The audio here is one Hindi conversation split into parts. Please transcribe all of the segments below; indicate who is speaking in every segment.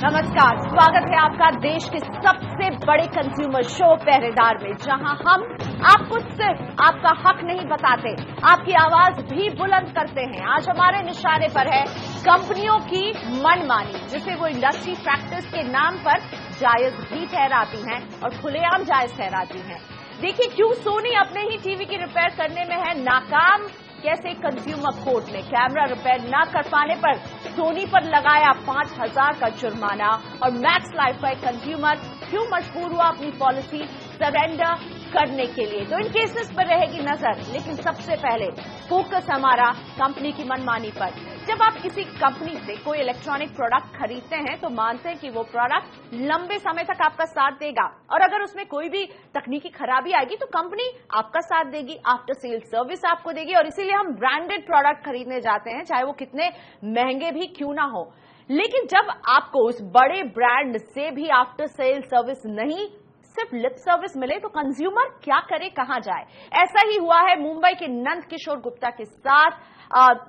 Speaker 1: नमस्कार, स्वागत है आपका देश के सबसे बड़े कंज्यूमर शो पहरेदार में, जहां हम आपको सिर्फ आपका हक नहीं बताते, आपकी आवाज भी बुलंद करते हैं। आज हमारे निशाने पर है कंपनियों की मनमानी, जिसे वो इंडस्ट्री प्रैक्टिस के नाम पर जायज भी ठहराती हैं और खुलेआम जायज ठहराती हैं। देखिए क्यों सोनी अपने ही टीवी की रिपेयर करने में है नाकाम। कैसे कंज्यूमर कोर्ट ने कैमरा रिपेयर न कर पाने पर सोनी पर लगाया 5,000 का जुर्माना, और मैक्स लाइफ का एक कंज्यूमर क्यों मजबूर हुआ अपनी पॉलिसी सरेंडर करने के लिए। तो इन केसेस पर रहेगी नजर, लेकिन सबसे पहले फोकस हमारा कंपनी की मनमानी पर। जब आप किसी कंपनी से कोई इलेक्ट्रॉनिक प्रोडक्ट खरीदते हैं तो मानते हैं कि वो प्रोडक्ट लंबे समय तक आपका साथ देगा, और अगर उसमें कोई भी तकनीकी खराबी आएगी तो कंपनी आपका साथ देगी, आफ्टर सेल सर्विस आपको देगी, और इसीलिए हम ब्रांडेड प्रोडक्ट खरीदने जाते हैं, चाहे वो कितने महंगे भी क्यों ना हो। लेकिन जब आपको उस बड़े ब्रांड से भी आफ्टर सेल सर्विस नहीं, सिर्फ लिप सर्विस मिले, तो कंज्यूमर क्या करे, कहां जाए। ऐसा ही हुआ है मुंबई के नंद किशोर गुप्ता के साथ।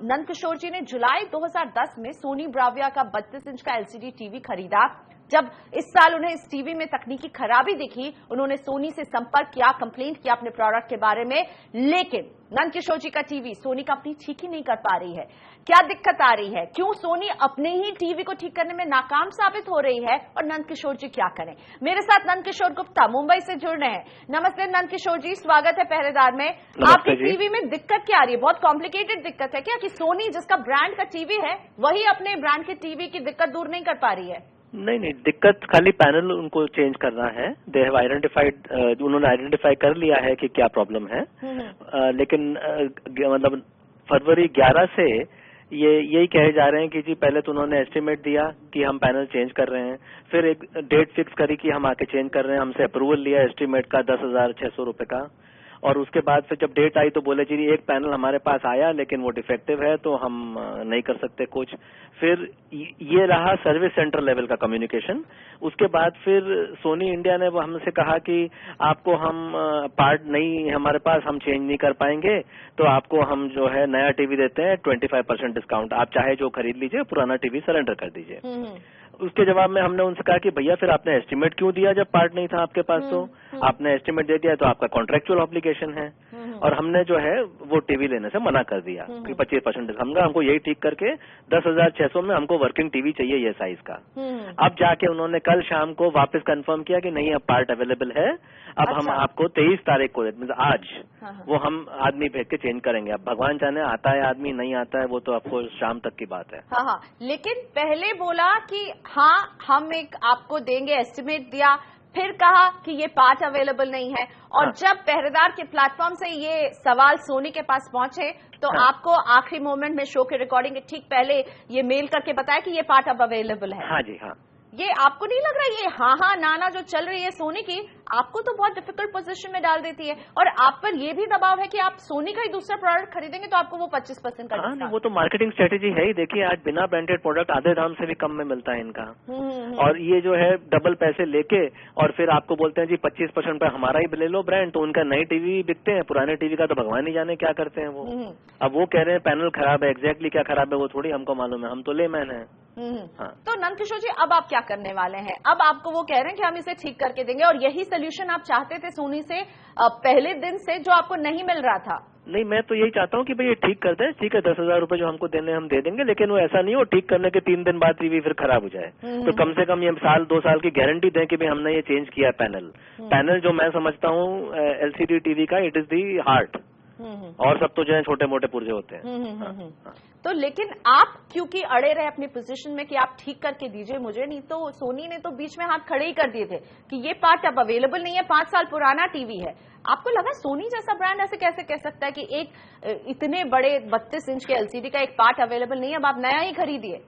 Speaker 1: नंद किशोर जी ने जुलाई 2010 में सोनी ब्राविया का 32 इंच का एलसीडी टीवी खरीदा। जब इस साल उन्हें इस टीवी में तकनीकी खराबी दिखी, उन्होंने सोनी से संपर्क किया, कंप्लेंट किया अपने प्रोडक्ट के बारे में, लेकिन नंद किशोर जी का टीवी सोनी कंपनी ठीक ही नहीं कर पा रही है। क्या दिक्कत आ रही है, क्यों सोनी अपने ही टीवी को ठीक करने में नाकाम साबित हो रही है, और नंद किशोर जी क्या करें। मेरे साथ नंद किशोर गुप्ता मुंबई से जुड़ रहे हैं। नमस्ते नंद किशोर जी, स्वागत है पहरेदार में। आपके टीवी में दिक्कत क्या आ रही है? बहुत कॉम्प्लिकेटेड दिक्कत है क्या कि सोनी जिसका ब्रांड का टीवी है वही अपने ब्रांड के टीवी की दिक्कत दूर नहीं कर पा रही है?
Speaker 2: नहीं, दिक्कत खाली पैनल उनको चेंज करना है। दे हैव आइडेंटिफाइड, उन्होंने आइडेंटिफाई कर लिया है कि क्या प्रॉब्लम है। लेकिन मतलब फरवरी 11 से ये यही कहे जा रहे हैं कि जी पहले तो उन्होंने एस्टिमेट दिया कि हम पैनल चेंज कर रहे हैं, फिर एक डेट फिक्स करी कि हम आके चेंज कर रहे हैं, हमसे अप्रूवल लिया एस्टिमेट का 10,600 रुपए का, और उसके बाद फिर जब डेट आई तो बोले जी एक पैनल हमारे पास आया लेकिन वो डिफेक्टिव है तो हम नहीं कर सकते कुछ। फिर ये रहा सर्विस सेंटर लेवल का कम्युनिकेशन। उसके बाद फिर सोनी इंडिया ने वो हमसे कहा कि आपको हम पार्ट नहीं हमारे पास, हम चेंज नहीं कर पाएंगे, तो आपको हम जो है नया टीवी देते हैं 25% डिस्काउंट, आप चाहे जो खरीद लीजिए, पुराना टीवी सरेंडर कर दीजिए। उसके जवाब में हमने उनसे कहा कि भैया फिर आपने एस्टिमेट क्यों दिया जब पार्ट नहीं था आपके पास? तो आपने एस्टिमेट दे दिया तो आपका कॉन्ट्रेक्चुअल ऑब्लिगेशन है, और हमने जो है वो टीवी लेने से मना कर दिया कि 25% हमको यही ठीक करके 10,600 में हमको वर्किंग टीवी चाहिए ये साइज का। अब जाके उन्होंने कल शाम को वापस कंफर्म किया कि नहीं अब पार्ट अवेलेबल है, अब हम आपको 23 तारीख को आज वो हम आदमी भेज के चेंज करेंगे। अब भगवान जाने आता है आदमी, नहीं आता है वो तो आपको शाम तक की बात है।
Speaker 1: हाँ, लेकिन पहले बोला कि हाँ हम एक आपको देंगे, एस्टिमेट दिया, फिर कहा कि ये पार्ट अवेलेबल नहीं है, और जब पहरेदार के प्लेटफॉर्म से ये सवाल सोनी के पास पहुंचे तो आपको आखिरी मोमेंट में शो के रिकॉर्डिंग के ठीक पहले ये मेल करके बताया कि ये पार्ट अब अवेलेबल है।
Speaker 2: हाँ जी, हाँ।
Speaker 1: ये आपको नहीं लग रहा ये हाँ ना जो चल रही है सोनी की, आपको तो बहुत डिफिकल्ट पोजीशन में डाल देती है, और आप पर ये भी दबाव है कि आप सोनी का ही दूसरा प्रोडक्ट खरीदेंगे तो आपको वो 25% का
Speaker 2: डिस्काउंट। वो तो मार्केटिंग स्ट्रेटेजी है ही। देखिए आज बिना ब्रांडेड प्रोडक्ट आधे दाम से भी कम में मिलता है इनका, और ये जो है डबल पैसे लेके और फिर आपको बोलते हैं जी 25% पे हमारा ही ले लो ब्रांड, तो उनका नए टीवी बिकते हैं, पुराने टीवी का तो भगवान ही जाने क्या करते हैं वो। अब वो कह रहे हैं पैनल खराब है, एग्जैक्टली क्या खराब है वो थोड़ी हमको मालूम है, हम तो लेमैन है।
Speaker 1: तो नंद किशोर जी अब आप क्या करने वाले हैं? अब आपको वो कह रहे हैं कि हम इसे ठीक करके देंगे, और यही सोल्यूशन आप चाहते थे सोनी से पहले दिन से, जो आपको नहीं मिल रहा था।
Speaker 2: नहीं, मैं तो यही चाहता हूँ कि भाई ये ठीक कर दें, ठीक है 10,000 रुपए जो हमको देने हम दे देंगे, लेकिन वो ऐसा नहीं हो ठीक करने के 3 दिन बाद टीवी फिर खराब हो जाए। तो कम से कम ये 1-2 साल की गारंटी दें कि भाई हमने ये चेंज किया पैनल जो मैं समझता हूँ एलसीडी टीवी का इट इज दी हार्ट, और सब तो जो है छोटे मोटे पुर्जे होते हैं।
Speaker 1: तो लेकिन आप क्योंकि अड़े रहे अपनी पोजीशन में कि आप ठीक करके दीजिए मुझे, नहीं तो सोनी ने तो बीच में हाथ खड़े ही कर दिए थे कि ये पार्ट अब अवेलेबल नहीं है, 5 साल पुराना टीवी है। आपको लगा सोनी जैसा ब्रांड ऐसे कैसे कह सकता है कि एक इतने बड़े 32 इंच के एलसीडी का एक पार्ट अवेलेबल नहीं है, अब आप नया ही खरीदिए?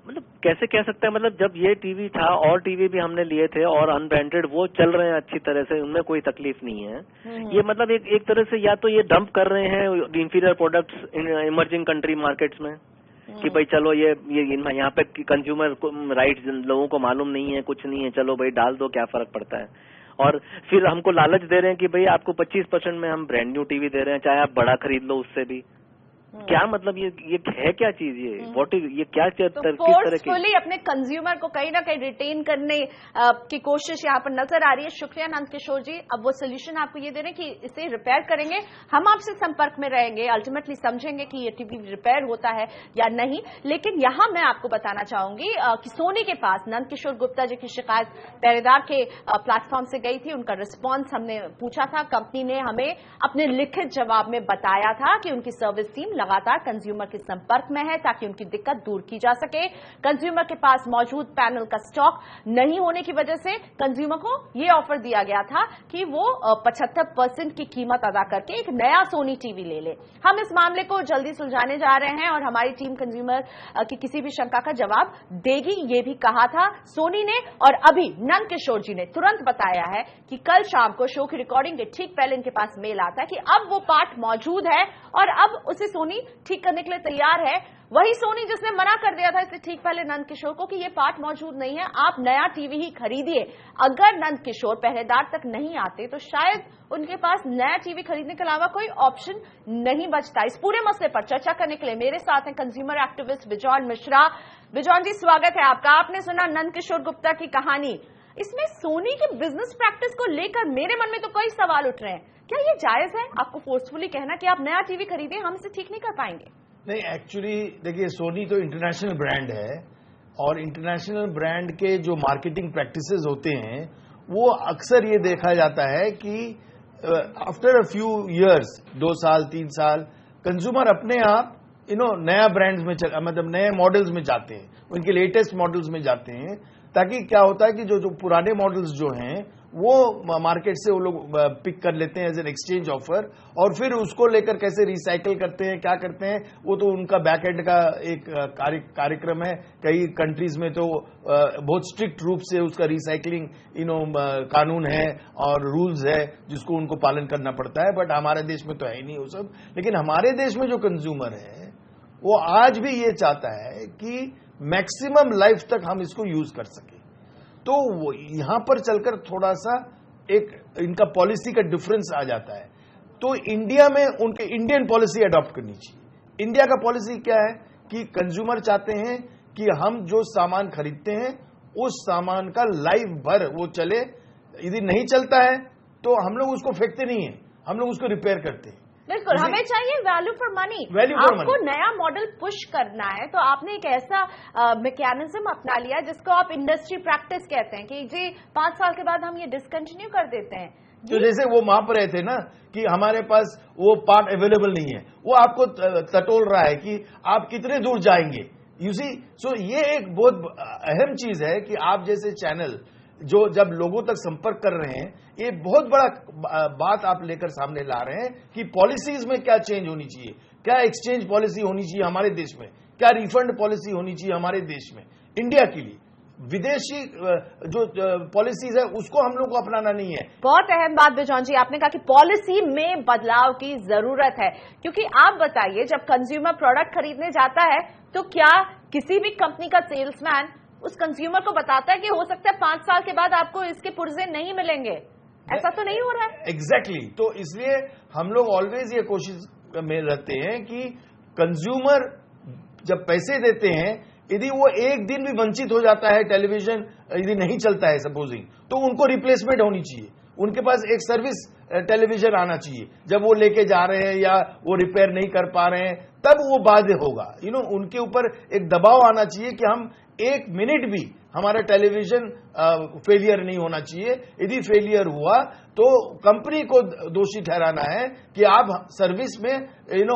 Speaker 2: मतलब कैसे कह सकते हैं, मतलब जब ये टीवी था और टीवी भी हमने लिए थे और अनब्रांडेड वो चल रहे हैं अच्छी तरह से, उनमें कोई तकलीफ नहीं है। ये मतलब एक तरह से या तो ये डंप कर रहे हैं inferior products emerging country markets में कि भाई चलो ये यहाँ पे कंज्यूमर राइट्स लोगों को मालूम नहीं है, कुछ नहीं है, चलो भाई डाल दो क्या फर्क पड़ता है। और फिर हमको लालच दे रहे हैं कि भाई आपको 25% में हम ब्रांड न्यू टीवी दे रहे हैं, चाहे आप बड़ा खरीद लो उससे भी। क्या मतलब ये है क्या चीज, ये व्हाट इज, ये क्या किस तरह की
Speaker 1: फोर्सफुली अपने कंज्यूमर को कहीं ना कहीं रिटेन करने की कोशिश यहाँ पर नजर आ रही है। शुक्रिया नंद किशोर जी। अब वो सोल्यूशन आपको ये दे रहे हैं कि इसे रिपेयर करेंगे, हम आपसे संपर्क में रहेंगे, अल्टीमेटली समझेंगे कि ये टीवी रिपेयर होता है या नहीं। लेकिन यहाँ मैं आपको बताना चाहूंगी कि सोनी के पास नंद किशोर गुप्ता जी की शिकायत पहरेदार के प्लेटफॉर्म से गई थी, उनका रिस्पॉन्स हमने पूछा था, कंपनी ने हमें अपने लिखित जवाब में बताया था कि उनकी सर्विस टीम लगातार कंज्यूमर के संपर्क में है ताकि उनकी दिक्कत दूर की जा सके। कंज्यूमर के पास मौजूद पैनल का स्टॉक नहीं होने की वजह से कंज्यूमर को यह ऑफर दिया गया था कि वो 75% की कीमत अदा करके एक नया सोनी टीवी ले ले। हम इस मामले को जल्दी सुलझाने जा रहे हैं और हमारी टीम कंज्यूमर की किसी भी शंका का जवाब देगी, ये भी कहा था सोनी ने। और अभी नंद किशोर जी ने तुरंत बताया है कि कल शाम को शो की रिकॉर्डिंग के ठीक पहले इनके पास मेल आता है कि अब वो पार्ट मौजूद है और अब उसे सोनी ठीक करने के लिए तैयार है। वही सोनी जिसने मना कर दिया था इससे ठीक पहले नंद किशोर को कि ये पार्ट मौजूद नहीं है, आप नया टीवी ही खरीदिए। अगर नंद किशोर पहरेदार तक नहीं आते तो शायद उनके पास नया टीवी खरीदने के अलावा कोई ऑप्शन नहीं बचता। इस पूरे मसले पर चर्चा करने के लिए मेरे साथ हैं कंज्यूमर एक्टिविस्ट बिजॉन मिश्रा। बिजॉन जी, स्वागत है आपका। आपने सुना नंद किशोर गुप्ता की कहानी, इसमें सोनी की बिजनेस प्रैक्टिस को लेकर मेरे मन में तो कई सवाल उठ रहे हैं। क्या ये जायज है आपको फोर्सफुली कहना कि आप नया टीवी खरीदें, हम इसे ठीक नहीं कर पाएंगे?
Speaker 3: नहीं, एक्चुअली देखिए, सोनी तो इंटरनेशनल ब्रांड है और इंटरनेशनल ब्रांड के जो मार्केटिंग प्रैक्टिसेस होते हैं वो अक्सर ये देखा जाता है कि आफ्टर अ फ्यू इयर्स, 2 साल 3 साल, कंज्यूमर अपने आप नया ब्रांड्स में मतलब नए मॉडल्स में जाते हैं, उनके लेटेस्ट मॉडल्स में जाते हैं, ताकि क्या होता है कि जो पुराने मॉडल्स जो हैं वो मार्केट से वो लोग पिक कर लेते हैं एज एन एक्सचेंज ऑफर, और फिर उसको लेकर कैसे रिसाइकिल करते हैं, क्या करते हैं, वो तो उनका बैक एंड का एक कार्यक्रम है। कई कंट्रीज में तो बहुत स्ट्रिक्ट रूप से उसका रिसाइकलिंग कानून है और रूल्स है जिसको उनको पालन करना पड़ता है, बट हमारे देश में तो है ही नहीं वो सब। लेकिन हमारे देश में जो कंज्यूमर है वो आज भी ये चाहता है कि मैक्सिमम लाइफ तक हम इसको यूज कर सके। तो वो यहां पर चलकर थोड़ा सा एक इनका पॉलिसी का डिफरेंस आ जाता है। तो इंडिया में उनके इंडियन पॉलिसी अडॉप्ट करनी चाहिए। इंडिया का पॉलिसी क्या है कि कंज्यूमर चाहते हैं कि हम जो सामान खरीदते हैं उस सामान का लाइफ भर वो चले, यदि नहीं चलता है तो हम लोग उसको फेंकते नहीं है, हम लोग उसको रिपेयर करते हैं।
Speaker 1: बिल्कुल, हमें चाहिए वैल्यू फॉर मनी। आपको नया मॉडल पुश करना है तो आपने एक ऐसा मैकेनिज्म अपना लिया जिसको आप इंडस्ट्री प्रैक्टिस कहते हैं कि जी 5 साल के बाद हम ये डिसकंटिन्यू कर देते हैं।
Speaker 3: तो जैसे वो माप रहे थे ना कि हमारे पास वो पार्ट अवेलेबल नहीं है, वो आपको टटोल रहा है कि आप कितने दूर जाएंगे। यू सी, सो ये एक बहुत अहम चीज है कि आप जैसे चैनल जो जब लोगों तक संपर्क कर रहे हैं, ये बहुत बड़ा बात आप लेकर सामने ला रहे हैं कि पॉलिसीज में क्या चेंज होनी चाहिए, क्या एक्सचेंज पॉलिसी होनी चाहिए हमारे देश में, क्या रिफंड पॉलिसी होनी चाहिए हमारे देश में इंडिया के लिए। विदेशी जो पॉलिसीज है उसको हम लोग को अपनाना नहीं है।
Speaker 1: बहुत अहम बात बिजॉन जी, आपने कहा कि पॉलिसी में बदलाव की जरूरत है, क्योंकि आप बताइए जब कंज्यूमर प्रोडक्ट खरीदने जाता है तो क्या किसी भी कंपनी का सेल्समैन उस कंज्यूमर को बताता है कि हो सकता है 5 साल के बाद आपको इसके पुर्जे नहीं मिलेंगे? ऐसा तो नहीं हो रहा है।
Speaker 3: एग्जैक्टली तो इसलिए हम लोग ऑलवेज ये कोशिश में रहते हैं कि कंज्यूमर जब पैसे देते हैं, यदि वो एक दिन भी वंचित हो जाता है, टेलीविजन यदि नहीं चलता है सपोजिंग, तो उनको रिप्लेसमेंट होनी चाहिए। उनके पास एक सर्विस टेलीविजन आना चाहिए। जब वो लेके जा रहे हैं या वो रिपेयर नहीं कर पा रहे हैं तब वो बाध्य होगा। उनके ऊपर एक दबाव आना चाहिए कि हम 1 मिनट भी हमारा टेलीविजन फेलियर नहीं होना चाहिए। यदि फेलियर हुआ तो कंपनी को दोषी ठहराना है कि आप सर्विस में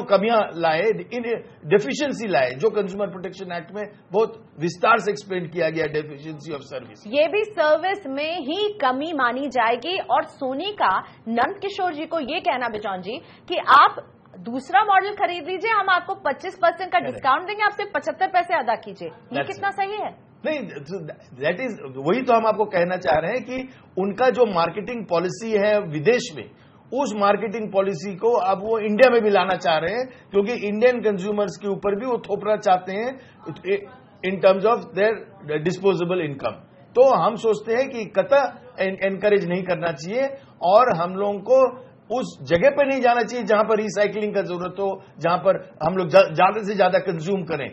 Speaker 3: कमियां लाए, डेफिशिएंसी लाए, जो कंज्यूमर प्रोटेक्शन एक्ट में बहुत विस्तार से एक्सप्लेन किया गया, डेफिशिएंसी ऑफ सर्विस।
Speaker 1: ये भी सर्विस में ही कमी मानी जाएगी। और सोनी का नंद किशोर जी को ये कहना बिजॉन जी कि आप दूसरा मॉडल खरीद लीजिए, हम आपको 25% का डिस्काउंट देंगे, आप सिर्फ 75 पैसे अदा कीजिए, ये कितना सही है?
Speaker 3: नहीं, दैट इज वही तो हम आपको कहना चाह रहे हैं कि उनका जो मार्केटिंग पॉलिसी है विदेश में, उस मार्केटिंग पॉलिसी को अब वो इंडिया में भी लाना चाह रहे हैं, क्योंकि इंडियन कंज्यूमर्स के ऊपर भी वो थोपना चाहते हैं in terms of their disposable income, तो हम सोचते हैं कि कतई एनकरेज नहीं करना चाहिए और हम लोगों को उस जगह पर नहीं जाना चाहिए जहां पर रिसाइकलिंग का जरूरत हो, जहां पर हम लोग ज्यादा से ज्यादा कंज्यूम करें।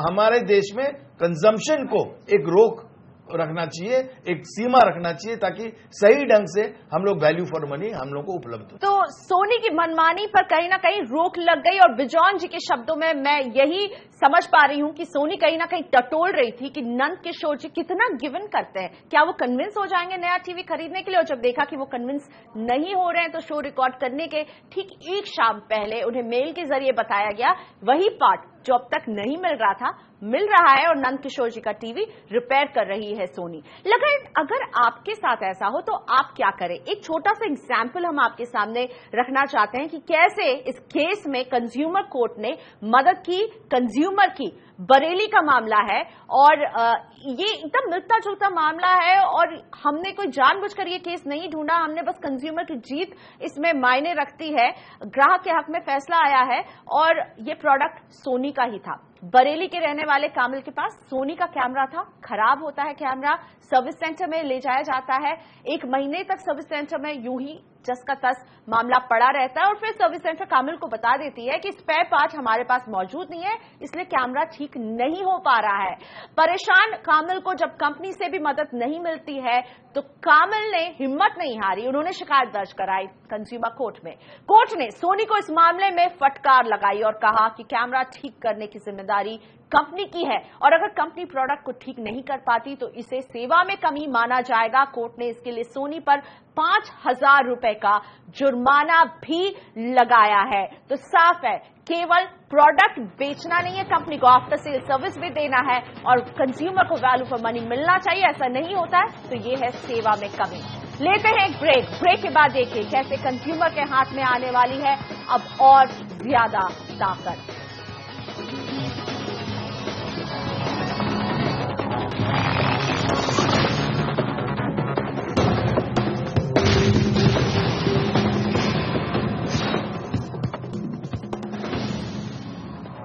Speaker 3: हमारे देश में कंजम्पशन को एक रोक रखना चाहिए, एक सीमा रखना चाहिए, ताकि सही ढंग से हम लोग वैल्यू फॉर मनी हम लोग को उपलब्ध हो।
Speaker 1: तो सोनी की मनमानी पर कहीं ना कहीं रोक लग गई और बिजॉन जी के शब्दों में मैं यही समझ पा रही हूं कि सोनी कहीं ना कहीं टटोल रही थी कि नंद किशोर जी कितना गिवन करते हैं, क्या वो कन्विंस हो जाएंगे नया टीवी खरीदने के लिए। और जब देखा कि वो कन्विंस नहीं हो रहे हैं तो शो रिकॉर्ड करने के ठीक एक शाम पहले उन्हें मेल के जरिए बताया गया वही पार्ट जो अब तक नहीं मिल रहा था मिल रहा है और नंद किशोर जी का टीवी रिपेयर कर रही है सोनी। लेकिन अगर आपके साथ ऐसा हो तो आप क्या करें। एक छोटा सा एग्जाम्पल हम आपके सामने रखना चाहते हैं कि कैसे इस केस में कंज्यूमर कोर्ट ने मदद की कंज्यूमर की। बरेली का मामला है और ये एकदम मिलता जुलता मामला है और हमने कोई जानबूझकर ये केस नहीं ढूंढा, हमने बस कंज्यूमर की जीत इसमें मायने रखती है। ग्राहक के हक में फैसला आया है और ये प्रोडक्ट सोनी का ही था। बरेली के रहने वाले कामिल के पास सोनी का कैमरा था, खराब होता है कैमरा, सर्विस सेंटर में ले जाया जाता है, 1 महीने तक सर्विस सेंटर में यूं ही जस का तस मामला पड़ा रहता है और फिर सर्विस सेंटर कामिल को बता देती है कि स्पेयर पार्ट हमारे पास मौजूद नहीं है, इसलिए कैमरा ठीक नहीं हो पा रहा है। परेशान कामिल को जब कंपनी से भी मदद नहीं मिलती है तो कामिल ने हिम्मत नहीं हारी, उन्होंने शिकायत दर्ज कराई कंज्यूमर कोर्ट में। कोर्ट ने सोनी को इस मामले में फटकार लगाई और कहा कि कैमरा ठीक करने की जिम्मेदारी कंपनी की है और अगर कंपनी प्रोडक्ट को ठीक नहीं कर पाती तो इसे सेवा में कमी माना जाएगा। कोर्ट ने इसके लिए सोनी पर 5,000 रुपए का जुर्माना भी लगाया है। तो साफ है केवल प्रोडक्ट बेचना नहीं है, कंपनी को आफ्टर सेल सर्विस भी देना है और कंज्यूमर को वैल्यू फॉर मनी मिलना चाहिए। ऐसा नहीं होता है तो ये है सेवा में कमी। लेते हैं एक ब्रेक के बाद देखिए कैसे कंज्यूमर के हाथ में आने वाली है अब और ज्यादा ताकत।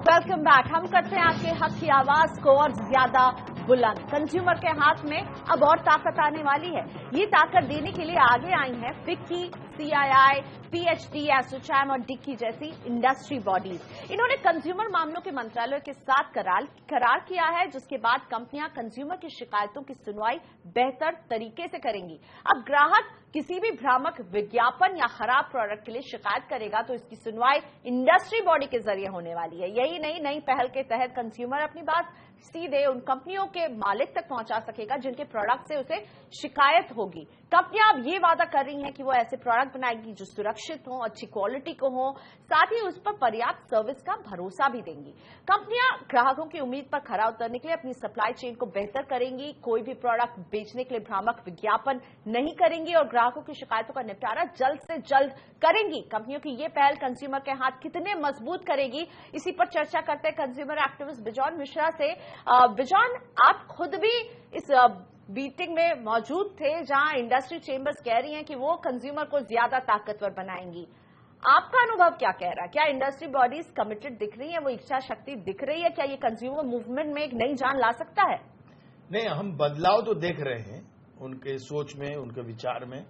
Speaker 1: Welcome back. हम करते हैं आपके हक की आवाज को और ज्यादा बुलंद। कंज्यूमर के हाथ में अब और ताकत आने वाली है। ये ताकत देने के लिए आगे आई है फिक्की, CII, PHD, एसोचैम और डिक्की जैसी इंडस्ट्री बॉडीज। इन्होंने कंज्यूमर मामलों के मंत्रालय के साथ करार किया है जिसके बाद कंपनियां कंज्यूमर की शिकायतों की सुनवाई बेहतर तरीके से करेंगी। अब ग्राहक किसी भी भ्रामक विज्ञापन या खराब प्रोडक्ट के लिए शिकायत करेगा तो इसकी सुनवाई इंडस्ट्री बॉडी के जरिए होने वाली है। यही नहीं, नई पहल के तहत कंज्यूमर अपनी बात सीधे उन कंपनियों के मालिक तक पहुंचा सकेगा जिनके प्रोडक्ट से उसे शिकायत होगी। कंपनियां अब ये वादा कर रही हैं कि वो ऐसे प्रोडक्ट बनाएगी जो सुरक्षित हो, अच्छी क्वालिटी को हो, साथ ही उस पर पर्याप्त सर्विस का भरोसा भी देंगी। कंपनियां ग्राहकों की उम्मीद पर खरा उतरने के लिए अपनी सप्लाई चेन को बेहतर करेंगी, कोई भी प्रोडक्ट बेचने के लिए भ्रामक विज्ञापन नहीं करेंगी और ग्राहकों की शिकायतों का निपटारा जल्द से जल्द करेंगी। कंपनियों की ये पहल कंज्यूमर के हाथ कितने मजबूत करेगी, इसी पर चर्चा करते हैं कंज्यूमर एक्टिविस्ट बिजॉन मिश्रा से। बिजॉन, आप खुद भी इस मीटिंग में मौजूद थे जहां इंडस्ट्री चेंबर्स कह रही हैं कि वो कंज्यूमर को ज्यादा ताकतवर बनाएंगी। आपका अनुभव क्या कह रहा है? क्या इंडस्ट्री बॉडीज कमिटेड दिख रही है, वो इच्छा शक्ति दिख रही है? क्या ये कंज्यूमर मूवमेंट में एक नई जान ला सकता है?
Speaker 3: नहीं, हम बदलाव तो देख रहे हैं, उनके सोच में, उनके विचार में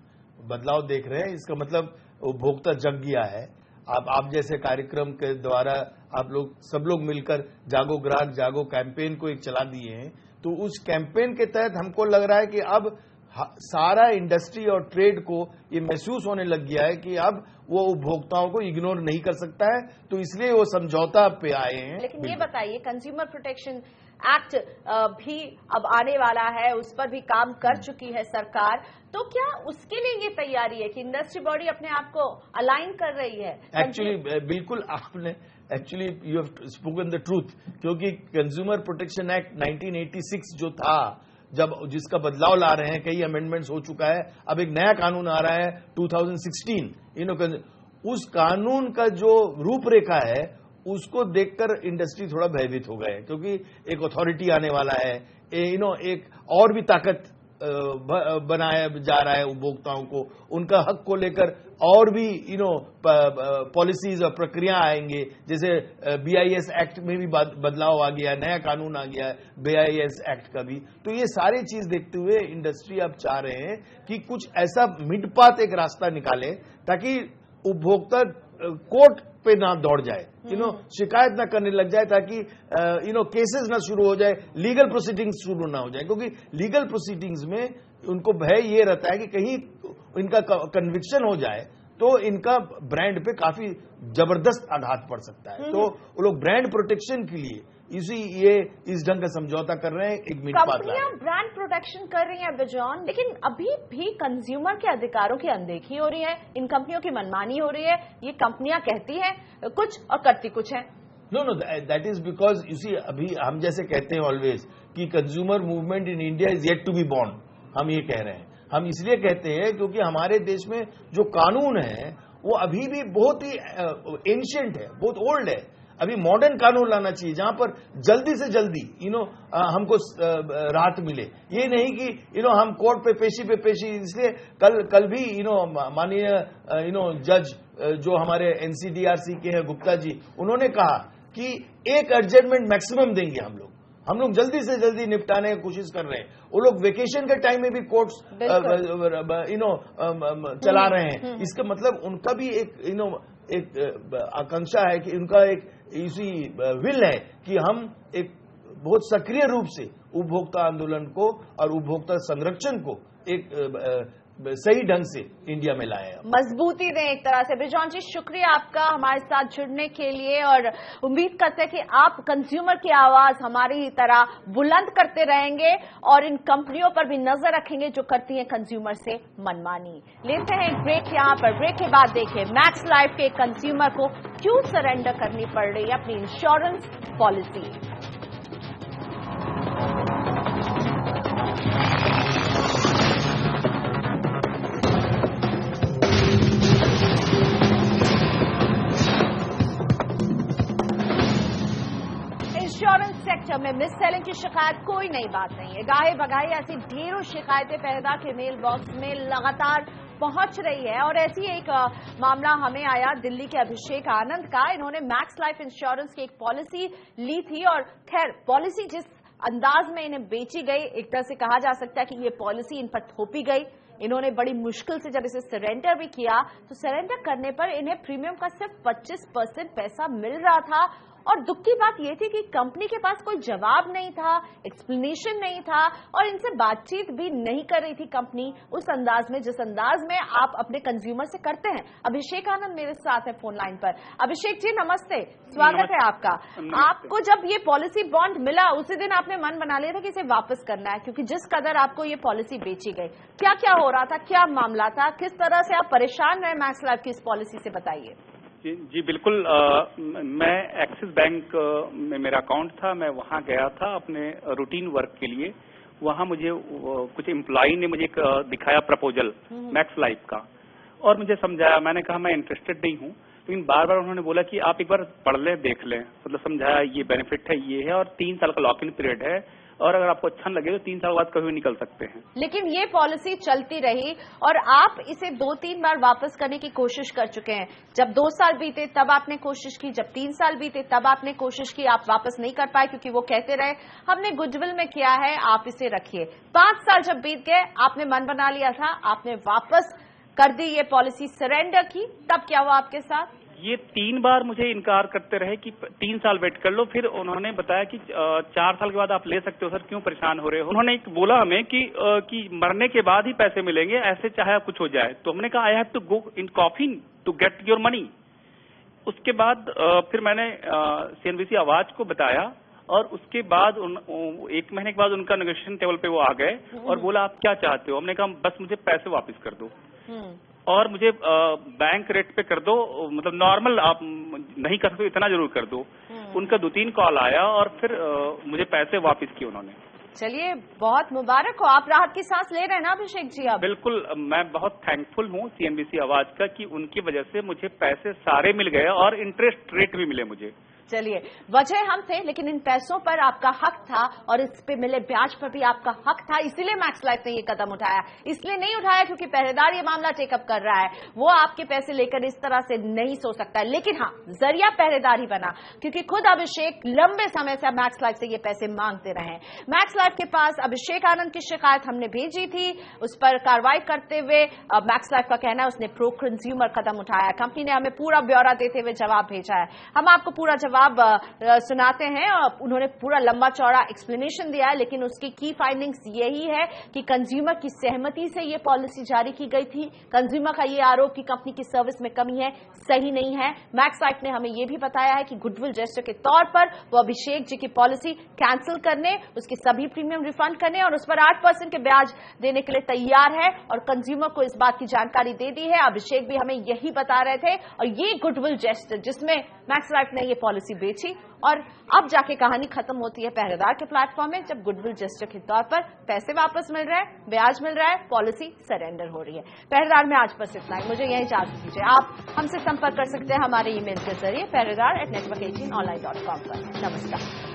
Speaker 3: बदलाव देख रहे हैं। इसका मतलब उपभोक्ता जग गया है। आप जैसे कार्यक्रम के द्वारा आप लोग सब लोग मिलकर जागो ग्राहक जागो कैंपेन को एक चला दिए हैं, तो उस कैंपेन के तहत हमको लग रहा है कि अब सारा इंडस्ट्री और ट्रेड को ये महसूस होने लग गया है कि अब वो उपभोक्ताओं को इग्नोर नहीं कर सकता है, तो इसलिए वो समझौता पे आए हैं।
Speaker 1: लेकिन ये बताइए, कंज्यूमर प्रोटेक्शन एक्ट भी अब आने वाला है, उस पर भी काम कर चुकी है सरकार, तो क्या उसके लिए ये तैयारी है कि इंडस्ट्री बॉडी अपने आप को अलाइन कर रही है?
Speaker 3: एक्चुअली बिल्कुल आपने you have spoken the truth, क्योंकि कंज्यूमर प्रोटेक्शन एक्ट 1986 जो था, जब जिसका बदलाव ला रहे हैं, कई अमेंडमेंट्स हो चुका है, अब एक नया कानून आ रहा है 2016। उस कानून का जो रूपरेखा है उसको देखकर इंडस्ट्री थोड़ा भयभीत हो गए, क्योंकि एक अथॉरिटी आने वाला है, एक और भी ताकत बनाया जा रहा है उपभोक्ताओं को, उनका हक को लेकर और भी पॉलिसीज और प्रक्रिया आएंगे, जैसे BIS एक्ट में भी बदलाव आ गया, नया कानून आ गया है BIS एक्ट का भी। तो ये सारी चीज देखते हुए इंडस्ट्री अब चाह रहे हैं कि कुछ ऐसा मिड पाथ एक रास्ता निकाले ताकि उपभोक्ता कोर्ट पे ना दौड़ जाए, शिकायत ना करने लग जाए, ताकि केसेस ना शुरू हो जाए, लीगल प्रोसीडिंग्स शुरू ना हो जाए, क्योंकि लीगल प्रोसीडिंग्स में उनको भय ये रहता है कि कहीं इनका कन्विक्शन हो जाए तो इनका ब्रांड पे काफी जबरदस्त आघात पड़ सकता है। तो वो लोग ब्रांड प्रोटेक्शन के लिए इस ढंग का समझौता कर रहे हैं, एक मिड पाथ ला रहे हैं।
Speaker 1: ब्रांड प्रोटेक्शन कर रही हैं बिजॉन, लेकिन अभी भी कंज्यूमर के अधिकारों की अनदेखी हो रही है, इन कंपनियों की मनमानी हो रही है। ये कंपनियां कहती हैं कुछ और करती कुछ है।
Speaker 3: No, that is because you see, अभी हम जैसे कहते हैं ऑलवेज कि consumer movement in India is yet to be born. हम ये कह रहे हैं, हम इसलिए कहते हैं क्योंकि हमारे देश में जो कानून है वो अभी भी बहुत ही एंशिएंट है, बहुत ओल्ड है। अभी मॉडर्न कानून लाना चाहिए जहां पर जल्दी से जल्दी हमको राहत मिले। ये नहीं कि हम कोर्ट पे पेशी, इसलिए कल भी माननीय जज जो हमारे NCDRC के हैं गुप्ता जी, उन्होंने कहा कि एक एडजमेंट मैक्सिमम देंगे हम लोग जल्दी से जल्दी निपटाने की कोशिश कर रहे हैं। वो लोग वेकेशन के टाइम में भी कोर्ट्स चला रहे हैं। इसका मतलब उनका भी एक आकांक्षा है कि उनका एक इसी विल है कि हम एक बहुत सक्रिय रूप से उपभोक्ता आंदोलन को और उपभोक्ता संरक्षण को एक सही ढंग से इंडिया में लाए,
Speaker 1: मजबूती दें एक तरह से। बिजॉन जी, शुक्रिया आपका हमारे साथ जुड़ने के लिए, और उम्मीद करते हैं कि आप कंज्यूमर की आवाज हमारी तरह बुलंद करते रहेंगे और इन कंपनियों पर भी नजर रखेंगे जो करती हैं कंज्यूमर से मनमानी। लेते हैं एक ब्रेक यहां पर। ब्रेक के बाद देखिए मैक्स लाइफ के कंज्यूमर को क्यों सरेंडर करनी पड़ रही है अपनी इंश्योरेंस पॉलिसी। इंश्योरेंस सेक्टर में मिस सेलिंग की शिकायत कोई नई बात नहीं है। गाहे बगाहे ऐसी ढेरों शिकायतें पहरेदार के मेल बॉक्स में लगातार पहुंच रही है, और ऐसी एक मामला हमें आया दिल्ली के अभिषेक आनंद का। इन्होंने मैक्स लाइफ इंश्योरेंस की एक पॉलिसी ली थी, और खैर पॉलिसी जिस अंदाज में इन्हें बेची गई, एक तरह से कहा जा सकता है कि ये पॉलिसी इन पर थोपी गई। इन्होंने बड़ी मुश्किल से जब इसे सरेंडर भी किया तो सरेंडर करने पर इन्हें प्रीमियम का सिर्फ 25% पैसा मिल रहा था। और दुख की बात यह थी कि कंपनी के पास कोई जवाब नहीं था, एक्सप्लेनेशन नहीं था, और इनसे बातचीत भी नहीं कर रही थी कंपनी उस अंदाज में जिस अंदाज में आप अपने कंज्यूमर से करते हैं। अभिषेक आनंद मेरे साथ है फोन लाइन पर। अभिषेक जी नमस्ते, स्वागत है आपका। आपको जब ये पॉलिसी बॉन्ड मिला उसी दिन आपने मन बना लिया था कि इसे वापस करना है, क्योंकि जिस कदर आपको ये पॉलिसी बेची गई, क्या क्या हो रहा था, क्या मामला था, किस तरह से आप परेशान रहे मैक्स लाइफ की इस पॉलिसी से, बताइए।
Speaker 4: जी बिल्कुल। मैं एक्सिस बैंक में मेरा अकाउंट था, मैं वहाँ गया था अपने रूटीन वर्क के लिए। वहाँ मुझे कुछ एम्प्लॉई ने मुझे दिखाया प्रपोजल मैक्स लाइफ का, और मुझे समझाया। मैंने कहा मैं इंटरेस्टेड नहीं हूँ, लेकिन बार बार उन्होंने बोला कि आप एक बार पढ़ लें, देख लें। मतलब समझाया ये बेनिफिट है, ये है, और 3 साल का लॉक इन पीरियड है, और अगर आपको अच्छा लगे तो 3 साल बाद कभी भी निकल सकते हैं।
Speaker 1: लेकिन ये पॉलिसी चलती रही और आप इसे 2-3 बार वापस करने की कोशिश कर चुके हैं। जब 2 साल बीते तब आपने कोशिश की, जब 3 साल बीते तब आपने कोशिश की, आप वापस नहीं कर पाए क्योंकि वो कहते रहे हमने गुडविल में किया है, आप इसे रखिए। 5 साल जब बीत गए, आपने मन बना लिया था, आपने वापस कर दी ये पॉलिसी, सरेंडर की, तब क्या हुआ आपके साथ?
Speaker 4: ये 3 बार मुझे इनकार करते रहे कि 3 साल वेट कर लो। फिर उन्होंने बताया कि 4 साल के बाद आप ले सकते हो सर, क्यों परेशान हो रहे हो। उन्होंने बोला हमें कि मरने के बाद ही पैसे मिलेंगे, ऐसे चाहे कुछ हो जाए। तो हमने कहा I have to go in coffin to get your money. उसके बाद फिर मैंने CNBC आवाज को बताया, और उसके बाद 1 महीने के बाद उनका नेगोशिएशन टेबल पे वो आ गए और बोला आप क्या चाहते हो। हमने कहा बस मुझे पैसे वापस कर दो, और मुझे बैंक रेट पे कर दो, मतलब नॉर्मल आप नहीं कर सकते इतना जरूर कर दो। उनका 2-3 कॉल आया और फिर मुझे पैसे वापस किए उन्होंने।
Speaker 1: चलिए बहुत मुबारक हो, आप राहत की सांस ले रहे हैं ना अभिषेक जी अब?
Speaker 4: बिल्कुल, मैं बहुत थैंकफुल हूँ CNBC आवाज का कि उनकी वजह से मुझे पैसे सारे मिल गए और इंटरेस्ट रेट भी मिले मुझे।
Speaker 1: चलिए, वजह हम थे, लेकिन इन पैसों पर आपका हक था और इस पे मिले ब्याज पर भी आपका हक था, इसीलिए मैक्स लाइफ ने ये कदम उठाया। इसलिए नहीं उठाया क्योंकि पहरेदार ये मामला टेकअप कर रहा है, वो आपके पैसे लेकर इस तरह से नहीं सोच सकता है। लेकिन हाँ, जरिया पहरेदार ही बना, क्योंकि खुद अभिषेक लंबे समय से मैक्स लाइफ से ये पैसे मांगते रहे। मैक्स लाइफ के पास अभिषेक आनंद की शिकायत हमने भेजी थी, उस पर कार्रवाई करते हुए मैक्स लाइफ का कहना है उसने प्रो कंज्यूमर कदम उठाया। कंपनी ने हमें पूरा ब्यौरा देते हुए जवाब भेजा है, हम आपको पूरा जवाब सुनाते हैं। उन्होंने पूरा लंबा चौड़ा एक्सप्लेनेशन दिया है, लेकिन उसकी की फाइंडिंग्स यही है कि कंज्यूमर की सहमति से ये पॉलिसी जारी की गई थी। कंज्यूमर का ये आरोप कि कंपनी की सर्विस में कमी है, सही नहीं है। मैक्स लाइफ ने हमें यह भी बताया है कि गुडविल जेस्चर के तौर पर वो अभिषेक जी की पॉलिसी कैंसिल करने, उसके सभी प्रीमियम रिफंड करने और उस पर 8% के ब्याज देने के लिए तैयार है और कंज्यूमर को इस बात की जानकारी दे दी है। अभिषेक भी हमें यही बता रहे थे और ये गुडविल जेस्चर जिसमें मैक्स लाइफ ने ये पॉलिसी बेची और अब जाके कहानी खत्म होती है पहरेदार के प्लेटफॉर्म में, जब गुडविल जेस्चर के तौर पर पैसे वापस मिल रहे हैं, ब्याज मिल रहा है, पॉलिसी सरेंडर हो रही है। पहरेदार में आज बस इतना ही, मुझे यही इजाजत दीजिए। आप हमसे संपर्क कर सकते हैं हमारे ईमेल के जरिए पहरेदार@network18online.com पर। नमस्कार।